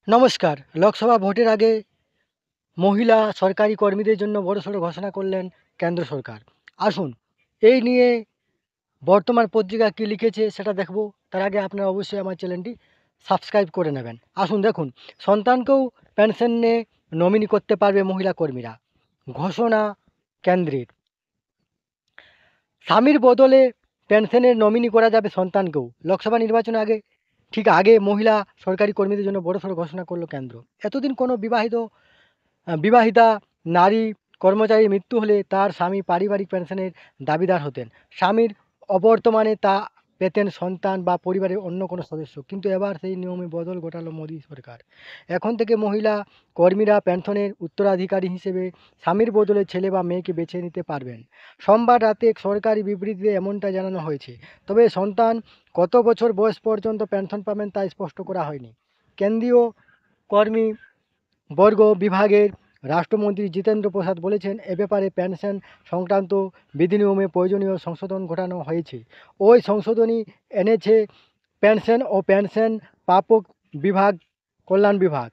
নমস্কার। লোকসভা ভোটের আগে মহিলা সরকারি কর্মীদের জন্য বড়সড় ঘোষণা করলেন কেন্দ্র সরকার। আসুন এই নিয়ে বর্তমান পত্রিকা কী লিখেছে সেটা দেখব। তার আগে আপনারা অবশ্যই আমার চ্যানেলটি সাবস্ক্রাইব করে নেবেন। আসুন দেখুন, সন্তানকেও পেনশনে নমিনি করতে পারবে মহিলা কর্মীরা, ঘোষণা কেন্দ্রের। স্বামীর বদলে পেনশনের নমিনি করা যাবে সন্তানকেও। লোকসভা নির্বাচনের আগে মহিলা সরকারি কর্মীদের জন্য বড়সড় ঘোষণা করল কেন্দ্র। এতদিন কোনো বিবাহিতা নারী কর্মচারীর মৃত্যু হলে তার স্বামী পারিবারিক পেনশনের দাবিদার হতেন। স্বামীর অবর্তমানে তা পেতেন সন্তান বা পরিবারের অন্য কোনো সদস্য। কিন্তু এবার সেই নিয়মে বদল ঘটালো মোদী সরকার। এখন থেকে মহিলা কর্মীরা পেনশনের উত্তরাধিকারী হিসেবে স্বামীর বদলে ছেলে বা মেয়েকে বেছে নিতে পারবেন। সোমবার রাতে এক সরকারি বিবৃতিতে এমনটা জানানো হয়েছে। তবে সন্তান কত বছর বয়স পর্যন্ত পেনশন পাবেন তা স্পষ্ট করা হয়নি। কেন্দ্রীয় কর্মী বর্গ বিভাগের রাষ্ট্রমন্ত্রী জিতেন্দ্র প্রসাদ বলেছেন, এ ব্যাপারে পেনশন সংক্রান্ত বিধিনিয়মে প্রয়োজনীয় সংশোধন ঘটানো হয়েছে। ওই সংশোধনী এনেছে পেনশন ও পেনশন প্রাপক বিভাগ, কল্যাণ বিভাগ,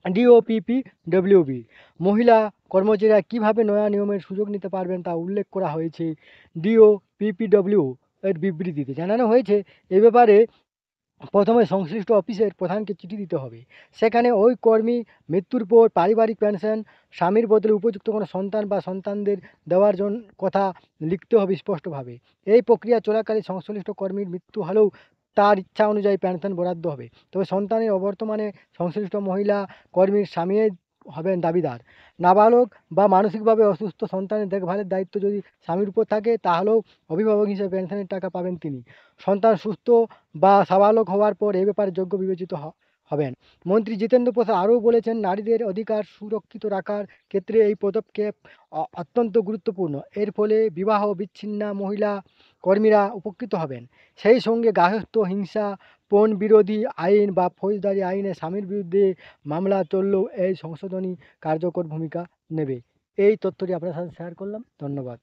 ডিওপিপিডব্লিউবি। মহিলা কর্মচারীরা কীভাবে নয়া নিয়মের সুযোগ নিতে পারবেন তা উল্লেখ করা হয়েছে ডিওপিপিডব্লিউ এর বিবৃতিতে। জানানো হয়েছে, এ ব্যাপারে প্রথমে সংশ্লিষ্ট অফিসের প্রধানকে চিঠি দিতে হবে। সেখানে ওই কর্মী মৃত্যুর পর পারিবারিক পেনশন স্বামীর বদলে উপযুক্ত কোনো সন্তান বা সন্তানদের দেওয়ার কথা লিখতে হবে স্পষ্টভাবে। এই প্রক্রিয়া চলাকালে সংশ্লিষ্ট কর্মীর মৃত্যু হলেও তার ইচ্ছা অনুযায়ী পেনশন বরাদ্দ হবে। তবে সন্তানের অবর্তমানে সংশ্লিষ্ট মহিলা কর্মীর স্বামী হবেন দাবিদার। নাবালক বা মানসিকভাবে অসুস্থ সন্তানের দেখভালের দায়িত্ব যদি স্বামীর উপর থাকে, তাহলেও অভিভাবক হিসেবে পেনশনের টাকা পাবেন তিনি। সন্তান সুস্থ বা সাবালক হওয়ার পর এ ব্যাপারে যোগ্য বিবেচিত হবেন। মন্ত্রী জিতেন্দ্র প্রসাদ আরও বলেছেন, নারীদের অধিকার সুরক্ষিত রাখার ক্ষেত্রে এই পদক্ষেপ অত্যন্ত গুরুত্বপূর্ণ। এর ফলে বিবাহ বিচ্ছিন্না মহিলা কর্মীরা উপকৃত হবেন। সেই সঙ্গে গার্হস্থ্য হিংসা, পণ বিরোধী আইন বা ফৌজদারি আইনে স্বামীর বিরুদ্ধে মামলা চললেও এই সংশোধনী কার্যকর ভূমিকা নেবে। এই তথ্যটি আপনার সাথে শেয়ার করলাম। ধন্যবাদ।